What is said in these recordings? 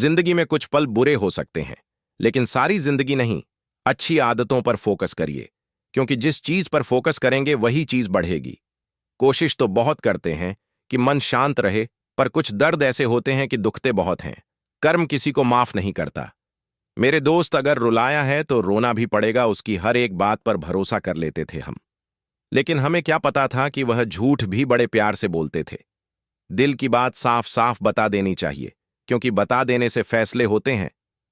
जिंदगी में कुछ पल बुरे हो सकते हैं, लेकिन सारी जिंदगी नहीं। अच्छी आदतों पर फोकस करिए, क्योंकि जिस चीज पर फोकस करेंगे वही चीज बढ़ेगी। कोशिश तो बहुत करते हैं कि मन शांत रहे, पर कुछ दर्द ऐसे होते हैं कि दुखते बहुत हैं। कर्म किसी को माफ नहीं करता। मेरे दोस्त अगर रुलाया है तो रोना भी पड़ेगा, उसकी हर एक बात पर भरोसा कर लेते थे हम। लेकिन हमें क्या पता था कि वह झूठ भी बड़े प्यार से बोलते थे। दिल की बात साफ साफ बता देनी चाहिए, क्योंकि बता देने से फैसले होते हैं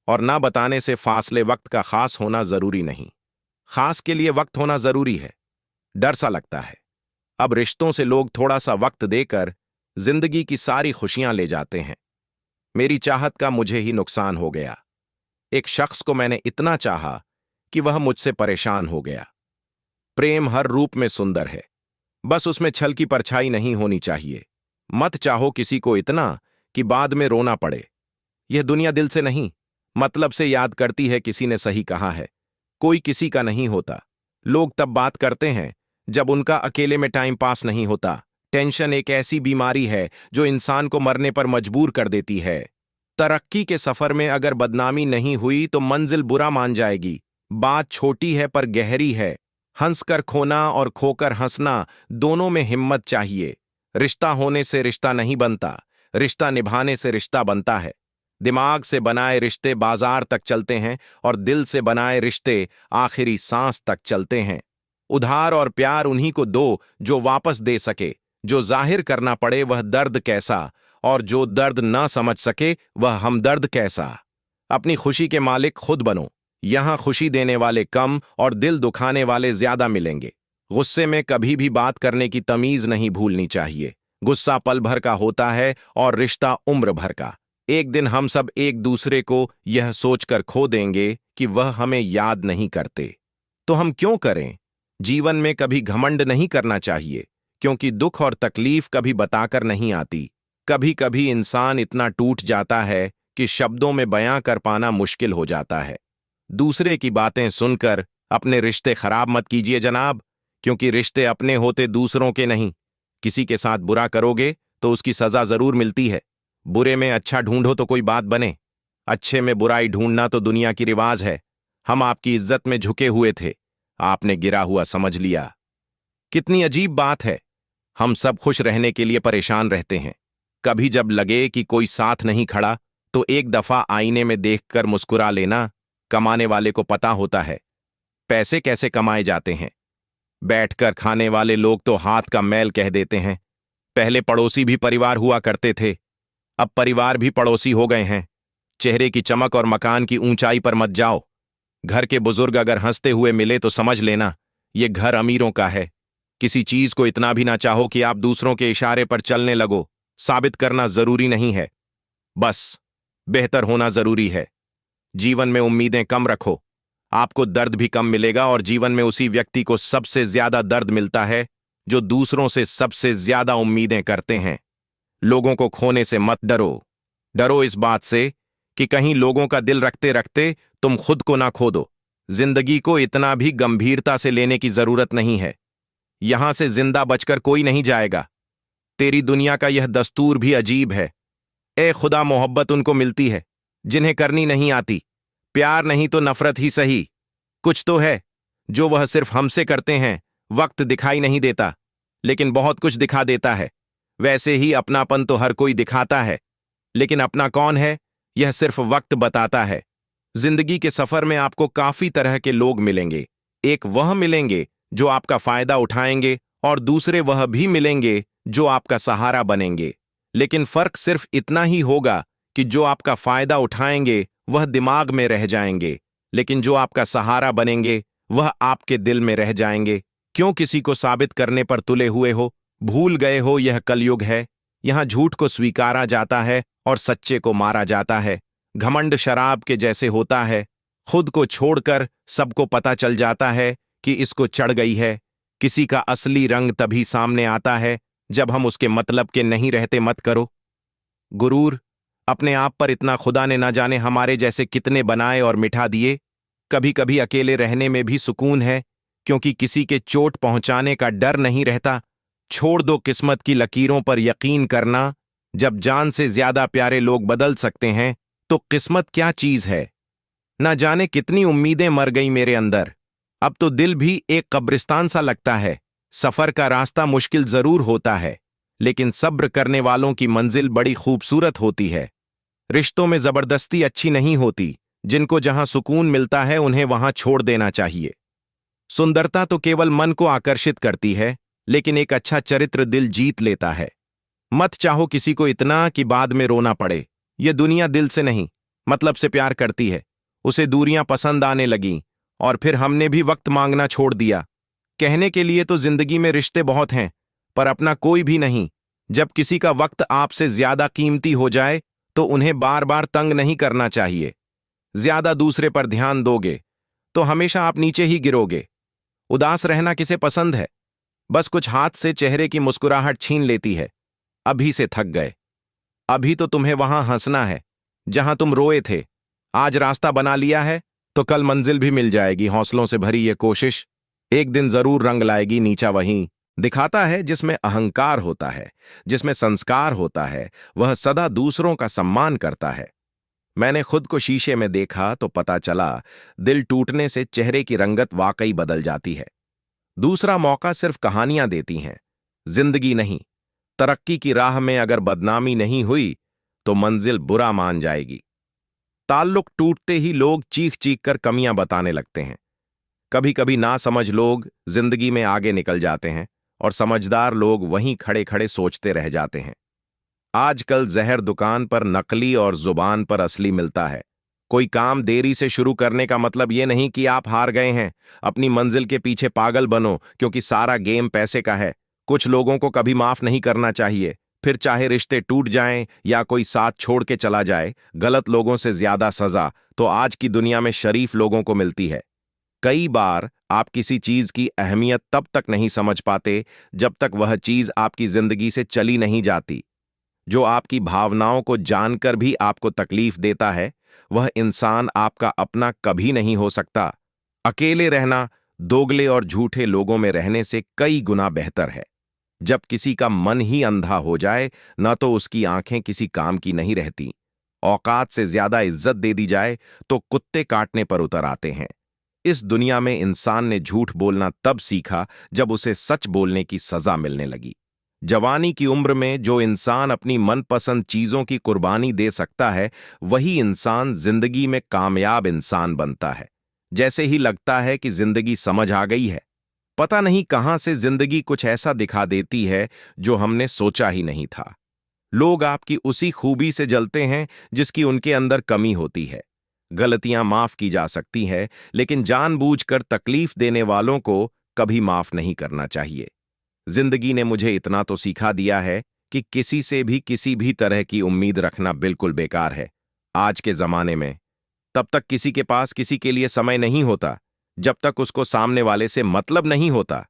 और ना बताने से फासले। वक्त का खास होना जरूरी नहीं, खास के लिए वक्त होना जरूरी है। डर सा लगता है अब रिश्तों से लोग थोड़ा सा वक्त देकर जिंदगी की सारी खुशियां ले जाते हैं। मेरी चाहत का मुझे ही नुकसान हो गया। एक शख्स को मैंने इतना चाहा कि वह मुझसे परेशान हो गया। प्रेम हर रूप में सुंदर है, बस उसमें छल की परछाई नहीं होनी चाहिए। मत चाहो किसी को इतना कि बाद में रोना पड़े। यह दुनिया दिल से नहीं, मतलब से याद करती है। किसी ने सही कहा है, कोई किसी का नहीं होता। लोग तब बात करते हैं जब उनका अकेले में टाइम पास नहीं होता। टेंशन एक ऐसी बीमारी है जो इंसान को मरने पर मजबूर कर देती है। तरक्की के सफर में अगर बदनामी नहीं हुई तो मंजिल बुरा मान जाएगी। बात छोटी है पर गहरी है। हंसकर खोना और खोकर हंसना, दोनों में हिम्मत चाहिए। रिश्ता होने से रिश्ता नहीं बनता, रिश्ता निभाने से रिश्ता बनता है। दिमाग से बनाए रिश्ते बाजार तक चलते हैं और दिल से बनाए रिश्ते आखिरी सांस तक चलते हैं। उधार और प्यार उन्हीं को दो जो वापस दे सके। जो जाहिर करना पड़े वह दर्द कैसा, और जो दर्द ना समझ सके वह हमदर्द कैसा। अपनी खुशी के मालिक खुद बनो। यहां खुशी देने वाले कम और दिल दुखाने वाले ज्यादा मिलेंगे। गुस्से में कभी भी बात करने की तमीज नहीं भूलनी चाहिए। गुस्सा पल भर का होता है और रिश्ता उम्र भर का। एक दिन हम सब एक दूसरे को यह सोचकर खो देंगे कि वह हमें याद नहीं करते। तो हम क्यों करें? जीवन में कभी घमंड नहीं करना चाहिए, क्योंकि दुख और तकलीफ कभी बताकर नहीं आती। कभी कभी इंसान इतना टूट जाता है कि शब्दों में बयां कर पाना मुश्किल हो जाता है। दूसरे की बातें सुनकर अपने रिश्ते खराब मत कीजिए जनाब, क्योंकि रिश्ते अपने होते दूसरों के नहीं। किसी के साथ बुरा करोगे तो उसकी सजा जरूर मिलती है। बुरे में अच्छा ढूंढो तो कोई बात बने। अच्छे में बुराई ढूंढना तो दुनिया की रिवाज है। हम आपकी इज्जत में झुके हुए थे, आपने गिरा हुआ समझ लिया। कितनी अजीब बात है, हम सब खुश रहने के लिए परेशान रहते हैं। कभी जब लगे कि कोई साथ नहीं खड़ा तो एक दफा आईने में देखकर मुस्कुरा लेना। कमाने वाले को पता होता है पैसे कैसे कमाए जाते हैं। बैठकर खाने वाले लोग तो हाथ का मैल कह देते हैं। पहले पड़ोसी भी परिवार हुआ करते थे, अब परिवार भी पड़ोसी हो गए हैं। चेहरे की चमक और मकान की ऊंचाई पर मत जाओ। घर के बुजुर्ग अगर हंसते हुए मिले तो समझ लेना ये घर अमीरों का है। किसी चीज को इतना भी ना चाहो कि आप दूसरों के इशारे पर चलने लगो। साबित करना जरूरी नहीं है, बस बेहतर होना जरूरी है। जीवन में उम्मीदें कम रखो, आपको दर्द भी कम मिलेगा। और जीवन में उसी व्यक्ति को सबसे ज्यादा दर्द मिलता है जो दूसरों से सबसे ज्यादा उम्मीदें करते हैं। लोगों को खोने से मत डरो। डरो इस बात से कि कहीं लोगों का दिल रखते रखते तुम खुद को ना खो दो। जिंदगी को इतना भी गंभीरता से लेने की जरूरत नहीं है। यहां से जिंदा बचकर कोई नहीं जाएगा। तेरी दुनिया का यह दस्तूर भी अजीब है। ए खुदा, मोहब्बत उनको मिलती है जिन्हें करनी नहीं आती। प्यार नहीं तो नफरत ही सही, कुछ तो है जो वह सिर्फ हमसे करते हैं। वक्त दिखाई नहीं देता, लेकिन बहुत कुछ दिखा देता है। वैसे ही अपनापन तो हर कोई दिखाता है, लेकिन अपना कौन है यह सिर्फ वक्त बताता है। जिंदगी के सफर में आपको काफी तरह के लोग मिलेंगे। एक वह मिलेंगे जो आपका फायदा उठाएंगे, और दूसरे वह भी मिलेंगे जो आपका सहारा बनेंगे। लेकिन फर्क सिर्फ इतना ही होगा कि जो आपका फायदा उठाएंगे वह दिमाग में रह जाएंगे, लेकिन जो आपका सहारा बनेंगे वह आपके दिल में रह जाएंगे। क्यों किसी को साबित करने पर तुले हुए हो? भूल गए हो यह कलयुग है। यहां झूठ को स्वीकारा जाता है और सच्चे को मारा जाता है। घमंड शराब के जैसे होता है, खुद को छोड़कर सबको पता चल जाता है कि इसको चढ़ गई है। किसी का असली रंग तभी सामने आता है जब हम उसके मतलब के नहीं रहते। मत करो गुरूर। अपने आप पर इतना खुदा ने ना जाने हमारे जैसे कितने बनाए और मिठा दिए। कभी कभी अकेले रहने में भी सुकून है, क्योंकि किसी के चोट पहुंचाने का डर नहीं रहता। छोड़ दो किस्मत की लकीरों पर यकीन करना। जब जान से ज्यादा प्यारे लोग बदल सकते हैं तो किस्मत क्या चीज है। ना जाने कितनी उम्मीदें मर गई मेरे अंदर। अब तो दिल भी एक कब्रिस्तान सा लगता है। सफर का रास्ता मुश्किल जरूर होता है, लेकिन सब्र करने वालों की मंजिल बड़ी खूबसूरत होती है। रिश्तों में जबरदस्ती अच्छी नहीं होती। जिनको जहां सुकून मिलता है उन्हें वहां छोड़ देना चाहिए। सुंदरता तो केवल मन को आकर्षित करती है, लेकिन एक अच्छा चरित्र दिल जीत लेता है। मत चाहो किसी को इतना कि बाद में रोना पड़े। यह दुनिया दिल से नहीं, मतलब से प्यार करती है। उसे दूरियां पसंद आने लगीं, और फिर हमने भी वक्त मांगना छोड़ दिया। कहने के लिए तो जिंदगी में रिश्ते बहुत हैं, पर अपना कोई भी नहीं। जब किसी का वक्त आपसे ज्यादा कीमती हो जाए तो उन्हें बार बार तंग नहीं करना चाहिए। ज्यादा दूसरे पर ध्यान दोगे तो हमेशा आप नीचे ही गिरोगे। उदास रहना किसे पसंद है? बस कुछ हाथ से चेहरे की मुस्कुराहट छीन लेती है। अभी से थक गए। अभी तो तुम्हें वहां हंसना है जहां तुम रोए थे। आज रास्ता बना लिया है तो कल मंजिल भी मिल जाएगी। हौसलों से भरी ये कोशिश एक दिन जरूर रंग लाएगी। नीचा वहीं दिखाता है जिसमें अहंकार होता है, जिसमें संस्कार होता है, वह सदा दूसरों का सम्मान करता है। मैंने खुद को शीशे में देखा तो पता चला, दिल टूटने से चेहरे की रंगत वाकई बदल जाती है। दूसरा मौका सिर्फ कहानियां देती हैं, जिंदगी नहीं। तरक्की की राह में अगर बदनामी नहीं हुई तो मंजिल बुरा मान जाएगी। ताल्लुक टूटते ही लोग चीख चीख कर कमियां बताने लगते हैं। कभी कभी ना समझ लोग जिंदगी में आगे निकल जाते हैं, और समझदार लोग वहीं खड़े खड़े सोचते रह जाते हैं। आजकल जहर दुकान पर नकली और जुबान पर असली मिलता है। कोई काम देरी से शुरू करने का मतलब ये नहीं कि आप हार गए हैं। अपनी मंजिल के पीछे पागल बनो, क्योंकि सारा गेम पैसे का है। कुछ लोगों को कभी माफ नहीं करना चाहिए, फिर चाहे रिश्ते टूट जाएं या कोई साथ छोड़ के चला जाए। गलत लोगों से ज्यादा सजा तो आज की दुनिया में शरीफ लोगों को मिलती है। कई बार आप किसी चीज की अहमियत तब तक नहीं समझ पाते जब तक वह चीज आपकी जिंदगी से चली नहीं जाती। जो आपकी भावनाओं को जानकर भी आपको तकलीफ देता है, वह इंसान आपका अपना कभी नहीं हो सकता। अकेले रहना दोगले और झूठे लोगों में रहने से कई गुना बेहतर है। जब किसी का मन ही अंधा हो जाए, न तो उसकी आंखें किसी काम की नहीं रहती। औकात से ज्यादा इज्जत दे दी जाए तो कुत्ते काटने पर उतर आते हैं। इस दुनिया में इंसान ने झूठ बोलना तब सीखा जब उसे सच बोलने की सजा मिलने लगी। जवानी की उम्र में जो इंसान अपनी मनपसंद चीजों की कुर्बानी दे सकता है, वही इंसान जिंदगी में कामयाब इंसान बनता है। जैसे ही लगता है कि जिंदगी समझ आ गई है, पता नहीं कहां से जिंदगी कुछ ऐसा दिखा देती है जो हमने सोचा ही नहीं था। लोग आपकी उसी खूबी से जलते हैं जिसकी उनके अंदर कमी होती है। गलतियां माफ की जा सकती है, लेकिन जानबूझकर तकलीफ देने वालों को कभी माफ नहीं करना चाहिए। जिंदगी ने मुझे इतना तो सिखा दिया है कि किसी से भी किसी भी तरह की उम्मीद रखना बिल्कुल बेकार है। आज के जमाने में तब तक किसी के पास किसी के लिए समय नहीं होता जब तक उसको सामने वाले से मतलब नहीं होता।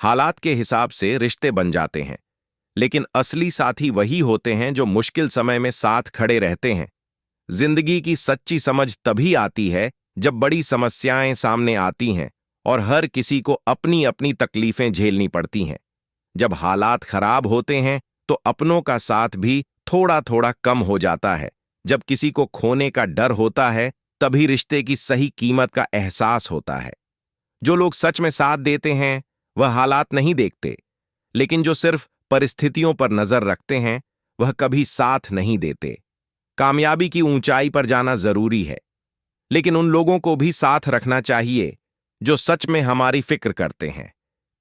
हालात के हिसाब से रिश्ते बन जाते हैं, लेकिन असली साथी वही होते हैं जो मुश्किल समय में साथ खड़े रहते हैं। जिंदगी की सच्ची समझ तभी आती है जब बड़ी समस्याएं सामने आती हैं और हर किसी को अपनी अपनी तकलीफें झेलनी पड़ती हैं। जब हालात खराब होते हैं तो अपनों का साथ भी थोड़ा थोड़ा कम हो जाता है। जब किसी को खोने का डर होता है, तभी रिश्ते की सही कीमत का एहसास होता है। जो लोग सच में साथ देते हैं वह हालात नहीं देखते, लेकिन जो सिर्फ परिस्थितियों पर नजर रखते हैं वह कभी साथ नहीं देते। कामयाबी की ऊंचाई पर जाना जरूरी है, लेकिन उन लोगों को भी साथ रखना चाहिए जो सच में हमारी फिक्र करते हैं।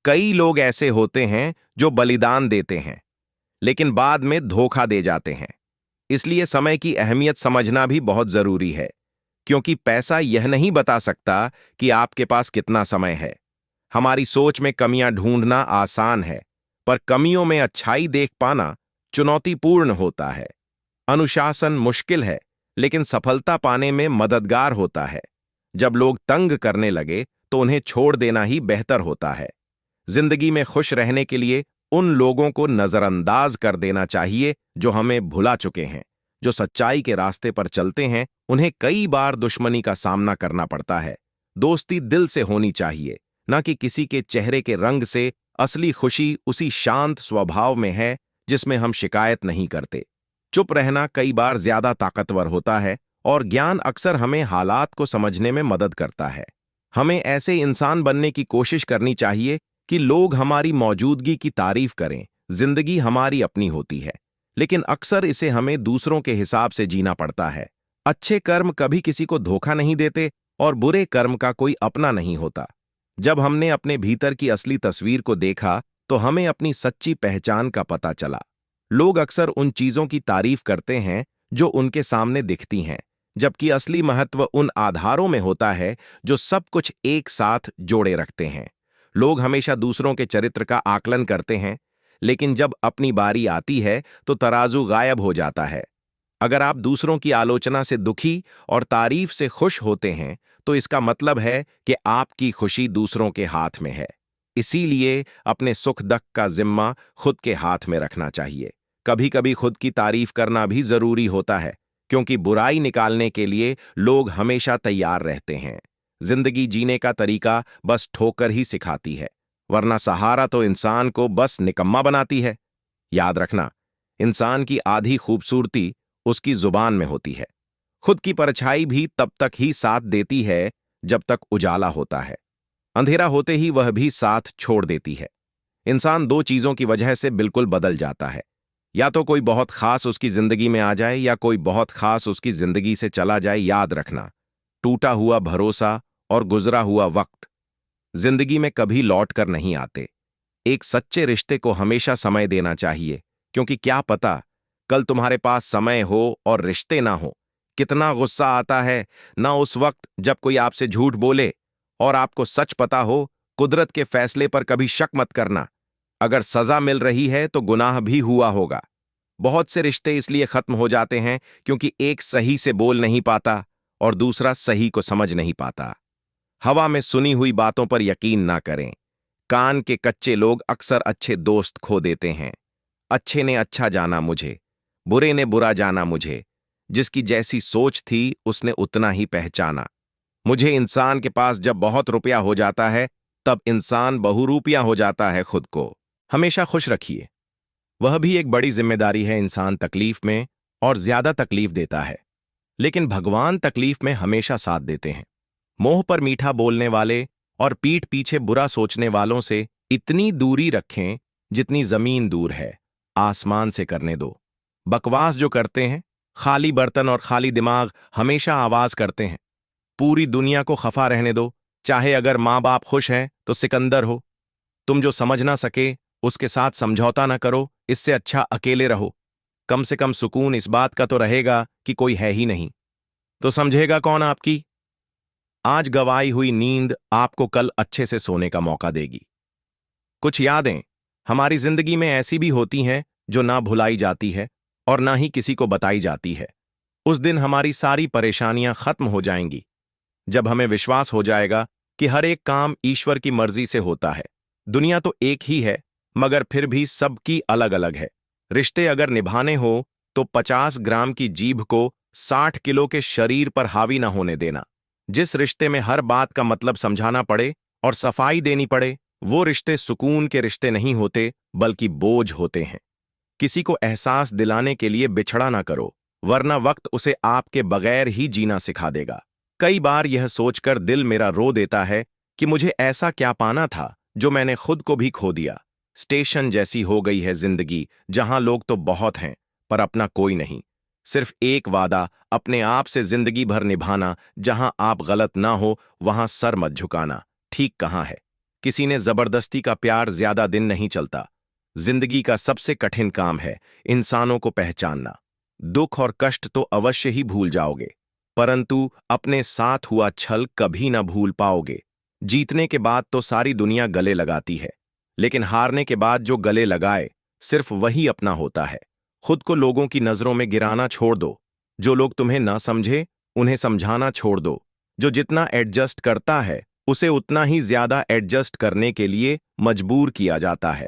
कई लोग ऐसे होते हैं जो बलिदान देते हैं, लेकिन बाद में धोखा दे जाते हैं। इसलिए समय की अहमियत समझना भी बहुत जरूरी है, क्योंकि पैसा यह नहीं बता सकता कि आपके पास कितना समय है। हमारी सोच में कमियां ढूंढना आसान है, पर कमियों में अच्छाई देख पाना चुनौतीपूर्ण होता है। अनुशासन मुश्किल है, लेकिन सफलता पाने में मददगार होता है। जब लोग तंग करने लगे तो उन्हें छोड़ देना ही बेहतर होता है। जिंदगी में खुश रहने के लिए उन लोगों को नजरअंदाज कर देना चाहिए जो हमें भुला चुके हैं। जो सच्चाई के रास्ते पर चलते हैं उन्हें कई बार दुश्मनी का सामना करना पड़ता है। दोस्ती दिल से होनी चाहिए, न कि किसी के चेहरे के रंग से। असली खुशी उसी शांत स्वभाव में है जिसमें हम शिकायत नहीं करते। चुप रहना कई बार ज्यादा ताकतवर होता है और ज्ञान अक्सर हमें हालात को समझने में मदद करता है। हमें ऐसे इंसान बनने की कोशिश करनी चाहिए कि लोग हमारी मौजूदगी की तारीफ करें। जिंदगी हमारी अपनी होती है, लेकिन अक्सर इसे हमें दूसरों के हिसाब से जीना पड़ता है। अच्छे कर्म कभी किसी को धोखा नहीं देते और बुरे कर्म का कोई अपना नहीं होता। जब हमने अपने भीतर की असली तस्वीर को देखा तो हमें अपनी सच्ची पहचान का पता चला। लोग अक्सर उन चीजों की तारीफ करते हैं जो उनके सामने दिखती हैं, जबकि असली महत्व उन आधारों में होता है जो सब कुछ एक साथ जोड़े रखते हैं। लोग हमेशा दूसरों के चरित्र का आकलन करते हैं, लेकिन जब अपनी बारी आती है तो तराजू गायब हो जाता है। अगर आप दूसरों की आलोचना से दुखी और तारीफ से खुश होते हैं, तो इसका मतलब है कि आपकी खुशी दूसरों के हाथ में है। इसीलिए अपने सुख दुख का जिम्मा खुद के हाथ में रखना चाहिए। कभी कभी खुद की तारीफ करना भी जरूरी होता है, क्योंकि बुराई निकालने के लिए लोग हमेशा तैयार रहते हैं। जिंदगी जीने का तरीका बस ठोकर ही सिखाती है, वरना सहारा तो इंसान को बस निकम्मा बनाती है। याद रखना, इंसान की आधी खूबसूरती उसकी जुबान में होती है। खुद की परछाई भी तब तक ही साथ देती है जब तक उजाला होता है। अंधेरा होते ही वह भी साथ छोड़ देती है। इंसान दो चीजों की वजह से बिल्कुल बदल जाता है। या तो कोई बहुत खास उसकी जिंदगी में आ जाए, या कोई बहुत खास उसकी जिंदगी से चला जाए। याद रखना, टूटा हुआ भरोसा और गुजरा हुआ वक्त जिंदगी में कभी लौट कर नहीं आते। एक सच्चे रिश्ते को हमेशा समय देना चाहिए, क्योंकि क्या पता कल तुम्हारे पास समय हो और रिश्ते ना हो। कितना गुस्सा आता है ना उस वक्त जब कोई आपसे झूठ बोले और आपको सच पता हो। कुदरत के फैसले पर कभी शक मत करना। अगर सजा मिल रही है तो गुनाह भी हुआ होगा। बहुत से रिश्ते इसलिए खत्म हो जाते हैं क्योंकि एक सही से बोल नहीं पाता और दूसरा सही को समझ नहीं पाता। हवा में सुनी हुई बातों पर यकीन ना करें। कान के कच्चे लोग अक्सर अच्छे दोस्त खो देते हैं। अच्छे ने अच्छा जाना मुझे, बुरे ने बुरा जाना मुझे। जिसकी जैसी सोच थी उसने उतना ही पहचाना मुझे। इंसान के पास जब बहुत रुपया हो जाता है, तब इंसान बहुरूपिया हो जाता है। खुद को हमेशा खुश रखिए, वह भी एक बड़ी जिम्मेदारी है। इंसान तकलीफ में और ज्यादा तकलीफ देता है, लेकिन भगवान तकलीफ में हमेशा साथ देते हैं। मोह पर मीठा बोलने वाले और पीठ पीछे बुरा सोचने वालों से इतनी दूरी रखें जितनी जमीन दूर है आसमान से करने दो। बकवास जो करते हैं, खाली बर्तन और खाली दिमाग हमेशा आवाज करते हैं। पूरी दुनिया को खफा रहने दो, चाहे अगर माँ बाप खुश हैं तो सिकंदर हो। तुम जो समझ ना सके उसके साथ समझौता ना करो, इससे अच्छा अकेले रहो। कम से कम सुकून इस बात का तो रहेगा कि कोई है ही नहीं, तो समझेगा कौन आपकी। आज गवाई हुई नींद आपको कल अच्छे से सोने का मौका देगी। कुछ यादें हमारी जिंदगी में ऐसी भी होती हैं जो ना भुलाई जाती है और ना ही किसी को बताई जाती है। उस दिन हमारी सारी परेशानियां खत्म हो जाएंगी, जब हमें विश्वास हो जाएगा कि हर एक काम ईश्वर की मर्जी से होता है। दुनिया तो एक ही है, मगर फिर भी सबकी अलग अलग है। रिश्ते अगर निभाने हो तो 50 ग्राम की जीभ को 60 किलो के शरीर पर हावी ना होने देना। जिस रिश्ते में हर बात का मतलब समझाना पड़े और सफाई देनी पड़े, वो रिश्ते सुकून के रिश्ते नहीं होते, बल्कि बोझ होते हैं। किसी को एहसास दिलाने के लिए बिछड़ा ना करो, वरना वक्त उसे आपके बगैर ही जीना सिखा देगा। कई बार यह सोचकर दिल मेरा रो देता है कि मुझे ऐसा क्या पाना था जो मैंने खुद को भी खो दिया। स्टेशन जैसी हो गई है जिंदगी, जहां लोग तो बहुत हैं पर अपना कोई नहीं। सिर्फ एक वादा अपने आप से जिंदगी भर निभाना, जहां आप गलत ना हो वहां सर मत झुकाना। ठीक कहाँ है? किसी ने जबरदस्ती का प्यार ज्यादा दिन नहीं चलता। जिंदगी का सबसे कठिन काम है इंसानों को पहचानना। दुख और कष्ट तो अवश्य ही भूल जाओगे, परंतु अपने साथ हुआ छल कभी ना भूल पाओगे। जीतने के बाद तो सारी दुनिया गले लगाती है, लेकिन हारने के बाद जो गले लगाए सिर्फ वही अपना होता है। खुद को लोगों की नजरों में गिराना छोड़ दो। जो लोग तुम्हें ना समझे उन्हें समझाना छोड़ दो। जो जितना एडजस्ट करता है उसे उतना ही ज्यादा एडजस्ट करने के लिए मजबूर किया जाता है।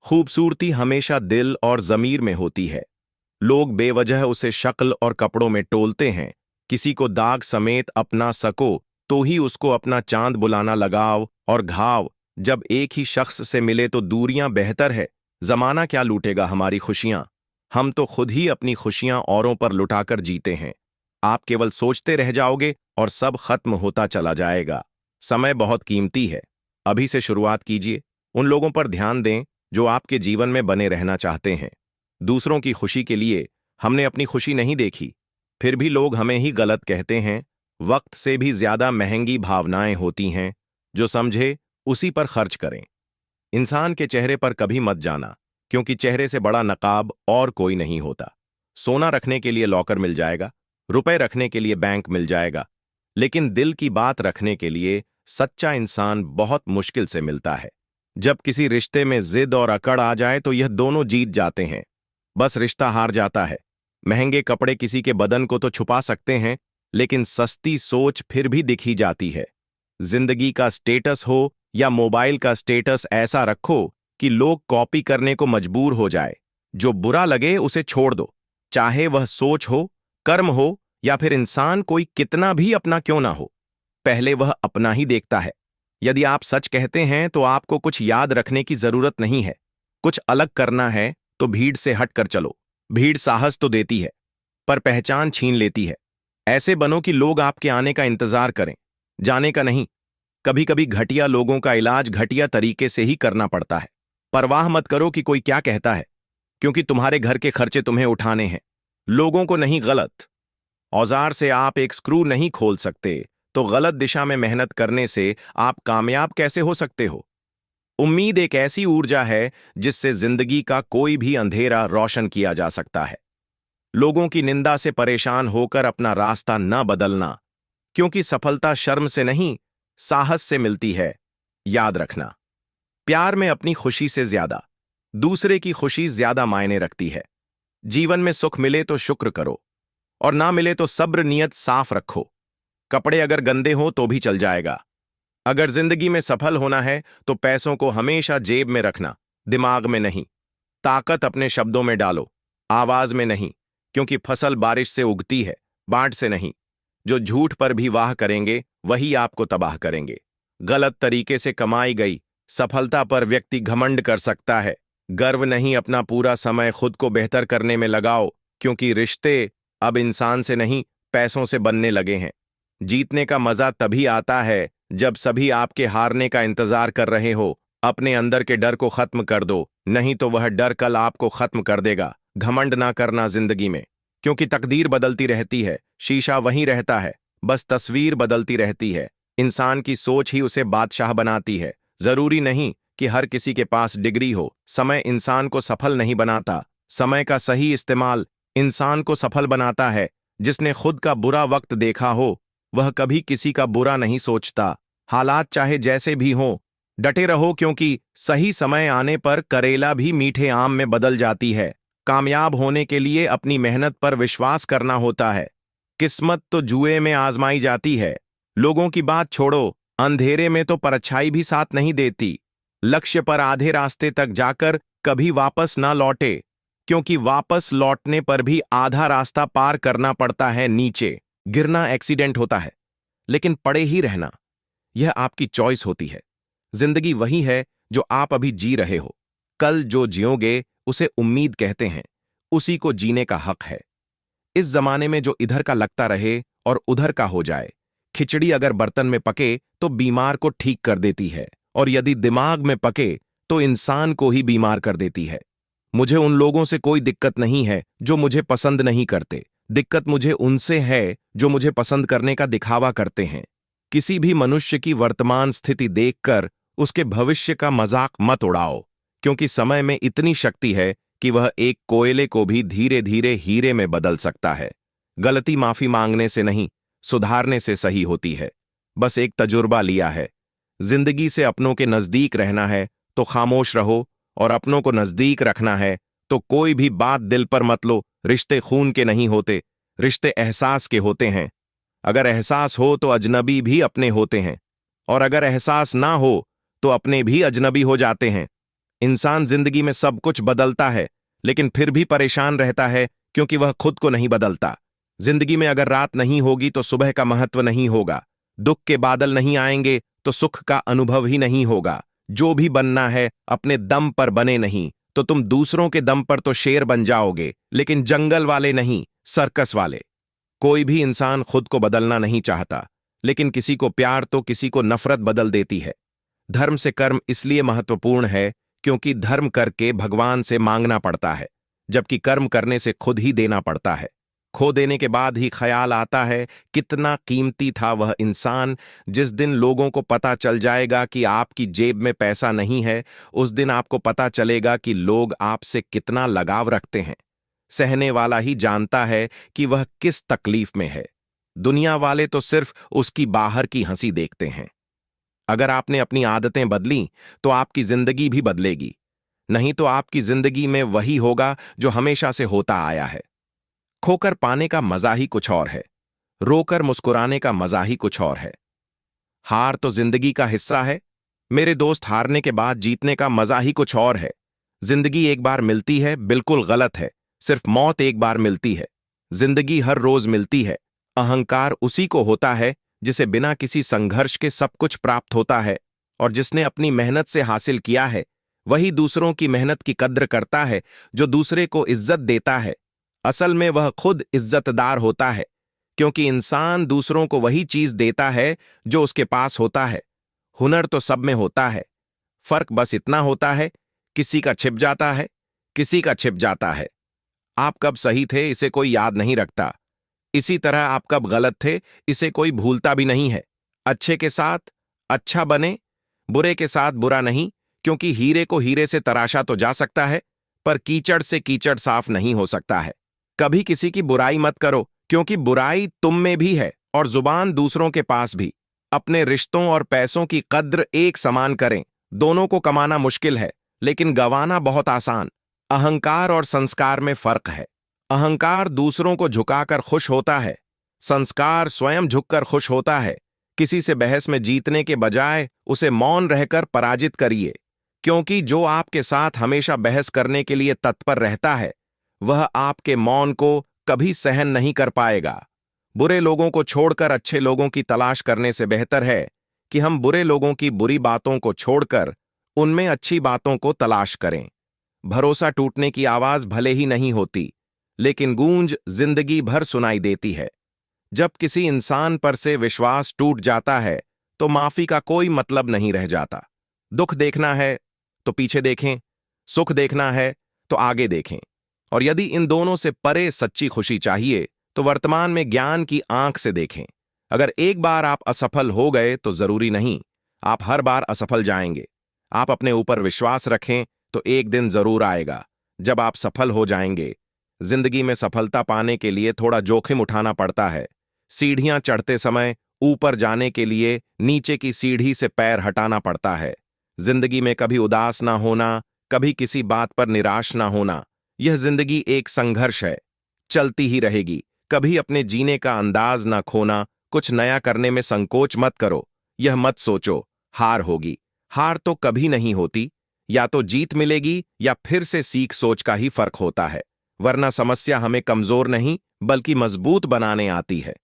खूबसूरती हमेशा दिल और जमीर में होती है। लोग बेवजह उसे शक्ल और कपड़ों में टोलते हैं। किसी को दाग समेत अपना सको तो ही उसको अपना चांद बुलाना लगाव और घाव। जब एक ही शख्स से मिले तो दूरियां बेहतर है। जमाना क्या लूटेगा हमारी खुशियां? हम तो खुद ही अपनी खुशियां औरों पर लुटाकर जीते हैं। आप केवल सोचते रह जाओगे और सब खत्म होता चला जाएगा। समय बहुत कीमती है। अभी से शुरुआत कीजिए। उन लोगों पर ध्यान दें जो आपके जीवन में बने रहना चाहते हैं। दूसरों की खुशी के लिए हमने अपनी खुशी नहीं देखी, फिर भी लोग हमें ही गलत कहते हैं। वक्त से भी ज्यादा महंगी भावनाएं होती हैं। जो समझे उसी पर खर्च करें। इंसान के चेहरे पर कभी मत जाना, क्योंकि चेहरे से बड़ा नकाब और कोई नहीं होता। सोना रखने के लिए लॉकर मिल जाएगा, रुपए रखने के लिए बैंक मिल जाएगा, लेकिन दिल की बात रखने के लिए सच्चा इंसान बहुत मुश्किल से मिलता है। जब किसी रिश्ते में जिद और अकड़ आ जाए तो यह दोनों जीत जाते हैं, बस रिश्ता हार जाता है। महंगे कपड़े किसी के बदन को तो छुपा सकते हैं, लेकिन सस्ती सोच फिर भी दिखी जाती है। जिंदगी का स्टेटस हो या मोबाइल का स्टेटस ऐसा रखो कि लोग कॉपी करने को मजबूर हो जाए। जो बुरा लगे उसे छोड़ दो, चाहे वह सोच हो, कर्म हो या फिर इंसान कोई कितना भी अपना क्यों ना हो। पहले वह अपना ही देखता है। यदि आप सच कहते हैं तो आपको कुछ याद रखने की जरूरत नहीं है। कुछ अलग करना है तो भीड़ से हटकर चलो। भीड़ साहस तो देती है, पर पहचान छीन लेती है। ऐसे बनो कि लोग आपके आने का इंतजार करें, जाने का नहीं। कभी कभी घटिया लोगों का इलाज घटिया तरीके से ही करना पड़ता है। परवाह मत करो कि कोई क्या कहता है, क्योंकि तुम्हारे घर के खर्चे तुम्हें उठाने हैं, लोगों को नहीं। गलत औजार से आप एक स्क्रू नहीं खोल सकते, तो गलत दिशा में मेहनत करने से आप कामयाब कैसे हो सकते हो। उम्मीद एक ऐसी ऊर्जा है जिससे जिंदगी का कोई भी अंधेरा रोशन किया जा सकता है। लोगों की निंदा से परेशान होकर अपना रास्ता न बदलना, क्योंकि सफलता शर्म से नहीं, साहस से मिलती है। याद रखना, प्यार में अपनी खुशी से ज्यादा दूसरे की खुशी ज्यादा मायने रखती है। जीवन में सुख मिले तो शुक्र करो, और ना मिले तो सब्र नियत साफ रखो। कपड़े अगर गंदे हो तो भी चल जाएगा। अगर जिंदगी में सफल होना है तो पैसों को हमेशा जेब में रखना, दिमाग में नहीं। ताकत अपने शब्दों में डालो, आवाज में नहीं, क्योंकि फसल बारिश से उगती है, बाढ़ से नहीं। जो झूठ पर भी वाह करेंगे वही आपको तबाह करेंगे। गलत तरीके से कमाई गई सफलता पर व्यक्ति घमंड कर सकता है। गर्व नहीं, अपना पूरा समय खुद को बेहतर करने में लगाओ, क्योंकि रिश्ते अब इंसान से नहीं, पैसों से बनने लगे हैं। जीतने का मजा तभी आता है जब सभी आपके हारने का इंतजार कर रहे हो। अपने अंदर के डर को खत्म कर दो, नहीं तो वह डर कल आपको खत्म कर देगा। घमंड ना करना जिंदगी में, क्योंकि तकदीर बदलती रहती है, शीशा वहीं रहता है, बस तस्वीर बदलती रहती है। इंसान की सोच ही उसे बादशाह बनाती है। जरूरी नहीं कि हर किसी के पास डिग्री हो। समय इंसान को सफल नहीं बनाता, समय का सही इस्तेमाल इंसान को सफल बनाता है। जिसने खुद का बुरा वक्त देखा हो वह कभी किसी का बुरा नहीं सोचता। हालात चाहे जैसे भी हों, डटे रहो, क्योंकि सही समय आने पर करेला भी मीठे आम में बदल जाती है। कामयाब होने के लिए अपनी मेहनत पर विश्वास करना होता है। किस्मत तो जुए में आजमाई जाती है। लोगों की बात छोड़ो, अंधेरे में तो परछाई भी साथ नहीं देती। लक्ष्य पर आधे रास्ते तक जाकर कभी वापस ना लौटे, क्योंकि वापस लौटने पर भी आधा रास्ता पार करना पड़ता है नीचे। गिरना एक्सीडेंट होता है, लेकिन पड़े ही रहना यह आपकी चॉइस होती है। जिंदगी वही है जो आप अभी जी रहे हो। कल जो जियोगे उसे उम्मीद कहते हैं, उसी को जीने का हक है। इस जमाने में जो इधर का लगता रहे और उधर का हो जाए। खिचड़ी अगर बर्तन में पके तो बीमार को ठीक कर देती है, और यदि दिमाग में पके तो इंसान को ही बीमार कर देती है। मुझे उन लोगों से कोई दिक्कत नहीं है जो मुझे पसंद नहीं करते। दिक्कत मुझे उनसे है जो मुझे पसंद करने का दिखावा करते हैं। किसी भी मनुष्य की वर्तमान स्थिति देखकर उसके भविष्य का मजाक मत उड़ाओ, क्योंकि समय में इतनी शक्ति है कि वह एक कोयले को भी धीरे धीरे हीरे में बदल सकता है। गलती माफी मांगने से नहीं, सुधारने से सही होती है। बस एक तजुर्बा लिया है। जिंदगी से अपनों के नजदीक रहना है तो खामोश रहो, और अपनों को नजदीक रखना है तो कोई भी बात दिल पर मत लो। रिश्ते खून के नहीं होते, रिश्ते एहसास के होते हैं। अगर एहसास हो तो अजनबी भी अपने होते हैं, और अगर एहसास ना हो तो अपने भी अजनबी हो जाते हैं। इंसान जिंदगी में सब कुछ बदलता है, लेकिन फिर भी परेशान रहता है, क्योंकि वह खुद को नहीं बदलता। जिंदगी में अगर रात नहीं होगी तो सुबह का महत्व नहीं होगा। दुख के बादल नहीं आएंगे तो सुख का अनुभव ही नहीं होगा। जो भी बनना है अपने दम पर बने, नहीं तो तुम दूसरों के दम पर तो शेर बन जाओगे, लेकिन जंगल वाले नहीं, सर्कस वाले। कोई भी इंसान खुद को बदलना नहीं चाहता, लेकिन किसी को प्यार तो किसी को नफरत बदल देती है। धर्म से कर्म इसलिए महत्वपूर्ण है क्योंकि धर्म करके भगवान से मांगना पड़ता है, जबकि कर्म करने से खुद ही देना पड़ता है। खो देने के बाद ही ख्याल आता है कितना कीमती था वह इंसान। जिस दिन लोगों को पता चल जाएगा कि आपकी जेब में पैसा नहीं है, उस दिन आपको पता चलेगा कि लोग आपसे कितना लगाव रखते हैं। सहने वाला ही जानता है कि वह किस तकलीफ में है। दुनिया वाले तो सिर्फ उसकी बाहर की हंसी देखते हैं। अगर आपने अपनी आदतें बदली तो आपकी जिंदगी भी बदलेगी, नहीं तो आपकी जिंदगी में वही होगा जो हमेशा से होता आया है। खोकर पाने का मजा ही कुछ और है, रोकर मुस्कुराने का मजा ही कुछ और है। हार तो जिंदगी का हिस्सा है मेरे दोस्त, हारने के बाद जीतने का मजा ही कुछ और है। जिंदगी एक बार मिलती है, बिल्कुल गलत है। सिर्फ मौत एक बार मिलती है, जिंदगी हर रोज मिलती है। अहंकार उसी को होता है जिसे बिना किसी संघर्ष के सब कुछ प्राप्त होता है, और जिसने अपनी मेहनत से हासिल किया है वही दूसरों की मेहनत की कद्र करता है, जो दूसरे को इज्जत देता है। असल में वह खुद इज्जतदार होता है, क्योंकि इंसान दूसरों को वही चीज देता है जो उसके पास होता है। हुनर तो सब में होता है, फर्क बस इतना होता है किसी का छिप जाता है, किसी का छिप जाता है। आप कब सही थे इसे कोई याद नहीं रखता, इसी तरह आप कब गलत थे इसे कोई भूलता भी नहीं है। अच्छे के साथ अच्छा बने, बुरे के साथ बुरा नहीं, क्योंकि हीरे को हीरे से तराशा तो जा सकता है, पर कीचड़ से कीचड़ साफ नहीं हो सकता है। कभी किसी की बुराई मत करो, क्योंकि बुराई तुम में भी है और जुबान दूसरों के पास भी। अपने रिश्तों और पैसों की कद्र एक समान करें। दोनों को कमाना मुश्किल है, लेकिन गंवाना बहुत आसान। अहंकार और संस्कार में फर्क है। अहंकार दूसरों को झुकाकर खुश होता है, संस्कार स्वयं झुककर खुश होता है। किसी से बहस में जीतने के बजाय उसे मौन रहकर पराजित करिए, क्योंकि जो आपके साथ हमेशा बहस करने के लिए तत्पर रहता है वह आपके मौन को कभी सहन नहीं कर पाएगा। बुरे लोगों को छोड़कर अच्छे लोगों की तलाश करने से बेहतर है कि हम बुरे लोगों की बुरी बातों को छोड़कर उनमें अच्छी बातों को तलाश करें। भरोसा टूटने की आवाज भले ही नहीं होती, लेकिन गूंज जिंदगी भर सुनाई देती है। जब किसी इंसान पर से विश्वास टूट जाता है तो माफी का कोई मतलब नहीं रह जाता। दुख देखना है तो पीछे देखें, सुख देखना है तो आगे देखें। और यदि इन दोनों से परे सच्ची खुशी चाहिए तो वर्तमान में ज्ञान की आंख से देखें। अगर एक बार आप असफल हो गए तो जरूरी नहीं आप हर बार असफल जाएंगे। आप अपने ऊपर विश्वास रखें तो एक दिन जरूर आएगा जब आप सफल हो जाएंगे। जिंदगी में सफलता पाने के लिए थोड़ा जोखिम उठाना पड़ता है। सीढ़ियां चढ़ते समय ऊपर जाने के लिए नीचे की सीढ़ी से पैर हटाना पड़ता है। जिंदगी में कभी उदास ना होना, कभी किसी बात पर निराश ना होना, यह जिंदगी एक संघर्ष है, चलती ही रहेगी। कभी अपने जीने का अंदाज ना खोना, कुछ नया करने में संकोच मत करो। यह मत सोचो हार होगी, हार तो कभी नहीं होती। या तो जीत मिलेगी या फिर से सीख सोच का ही फर्क होता है, वरना समस्या हमें कमजोर नहीं बल्कि मजबूत बनाने आती है।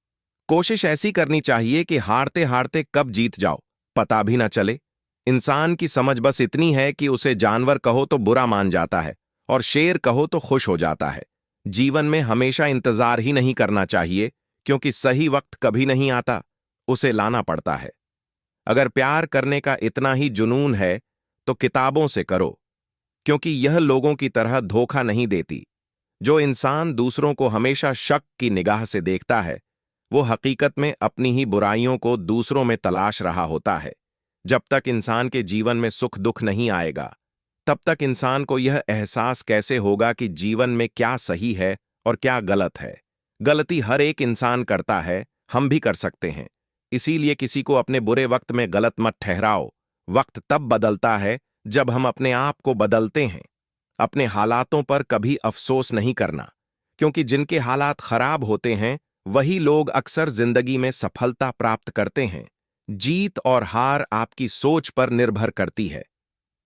कोशिश ऐसी करनी चाहिए कि हारते हारते कब जीत जाओ पता भी ना चले। इंसान की समझ बस इतनी है कि उसे जानवर कहो तो बुरा मान जाता है और शेर कहो तो खुश हो जाता है। जीवन में हमेशा इंतजार ही नहीं करना चाहिए, क्योंकि सही वक्त कभी नहीं आता, उसे लाना पड़ता है। अगर प्यार करने का इतना ही जुनून है तो किताबों से करो, क्योंकि यह लोगों की तरह धोखा नहीं देती। जो इंसान दूसरों को हमेशा शक की निगाह से देखता है वो हकीकत में अपनी ही बुराइयों को दूसरों में तलाश रहा होता है। जब तक इंसान के जीवन में सुख दुख नहीं आएगा तब तक इंसान को यह एहसास कैसे होगा कि जीवन में क्या सही है और क्या गलत है। गलती हर एक इंसान करता है, हम भी कर सकते हैं। इसीलिए किसी को अपने बुरे वक्त में गलत मत ठहराओ। वक्त तब बदलता है जब हम अपने आप को बदलते हैं। अपने हालातों पर कभी अफसोस नहीं करना, क्योंकि जिनके हालात खराब होते हैं वही लोग अक्सर जिंदगी में सफलता प्राप्त करते हैं। जीत और हार आपकी सोच पर निर्भर करती है।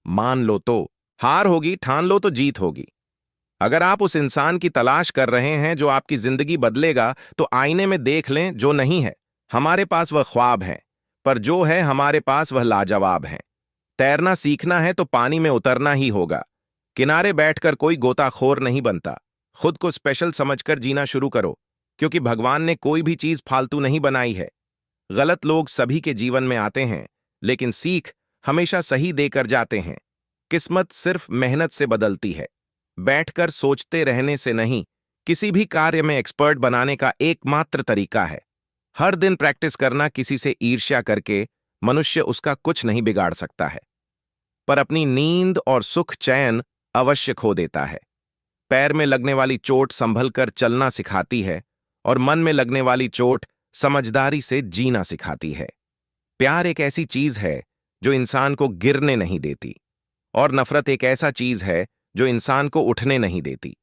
मान लो तो हार होगी, ठान लो तो जीत होगी। अगर आप उस इंसान की तलाश कर रहे हैं जो आपकी जिंदगी बदलेगा तो आईने में देख लें जो नहीं है। हमारे पास वह ख्वाब है, पर जो है हमारे पास वह लाजवाब है। तैरना सीखना है तो पानी में उतरना ही होगा। किनारे बैठकर कोई गोताखोर नहीं बनता। खुद को स्पेशल समझकर जीना शुरू करो। क्योंकि भगवान ने कोई भी चीज फालतू नहीं बनाई है। गलत लोग सभी के जीवन में आते हैं, लेकिन सीख हमेशा सही देकर जाते हैं। किस्मत सिर्फ मेहनत से बदलती है, बैठकर सोचते रहने से नहीं। किसी भी कार्य में एक्सपर्ट बनाने का एकमात्र तरीका है हर दिन प्रैक्टिस करना। किसी से ईर्ष्या करके मनुष्य उसका कुछ नहीं बिगाड़ सकता है, पर अपनी नींद और सुख चैन अवश्य खो देता है। पैर में लगने वाली चोट संभल कर चलना सिखाती है, और मन में लगने वाली चोट समझदारी से जीना सिखाती है। प्यार एक ऐसी चीज है जो इंसान को गिरने नहीं देती, और नफरत एक ऐसा चीज है जो इंसान को उठने नहीं देती।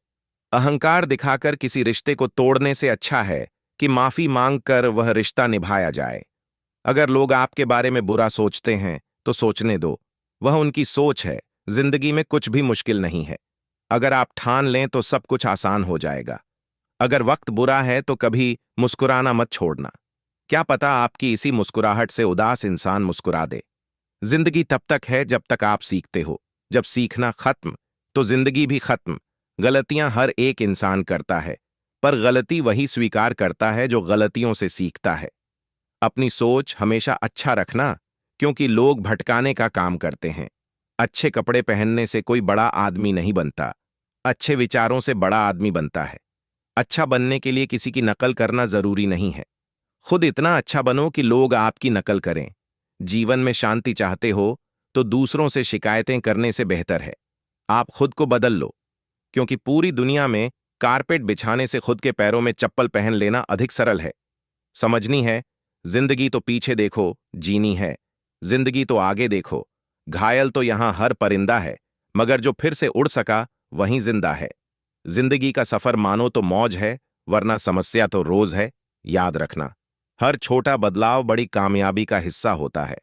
अहंकार दिखाकर किसी रिश्ते को तोड़ने से अच्छा है कि माफी मांगकर वह रिश्ता निभाया जाए। अगर लोग आपके बारे में बुरा सोचते हैं तो सोचने दो, वह उनकी सोच है। जिंदगी में कुछ भी मुश्किल नहीं है। अगर आप ठान लें तो सब कुछ आसान हो जाएगा। अगर वक्त बुरा है तो कभी मुस्कुराना मत छोड़ना। क्या पता आपकी इसी मुस्कुराहट से उदास इंसान मुस्कुरा दे। जिंदगी तब तक है जब तक आप सीखते हो। जब सीखना खत्म तो जिंदगी भी खत्म। गलतियां हर एक इंसान करता है, पर गलती वही स्वीकार करता है जो गलतियों से सीखता है। अपनी सोच हमेशा अच्छा रखना, क्योंकि लोग भटकाने का काम करते हैं। अच्छे कपड़े पहनने से कोई बड़ा आदमी नहीं बनता, अच्छे विचारों से बड़ा आदमी बनता है। अच्छा बनने के लिए किसी की नकल करना जरूरी नहीं है। खुद इतना अच्छा बनो कि लोग आपकी नकल करें। जीवन में शांति चाहते हो तो दूसरों से शिकायतें करने से बेहतर है आप खुद को बदल लो, क्योंकि पूरी दुनिया में कारपेट बिछाने से खुद के पैरों में चप्पल पहन लेना अधिक सरल है। समझनी है, जिंदगी तो पीछे देखो, जीनी है। जिंदगी तो आगे देखो। घायल तो यहां हर परिंदा है, मगर जो फिर से उड़ सका वहीं जिंदा है। जिंदगी का सफर मानो तो मौज है, वरना समस्या तो रोज है। याद रखना, हर छोटा बदलाव बड़ी कामयाबी का हिस्सा होता है।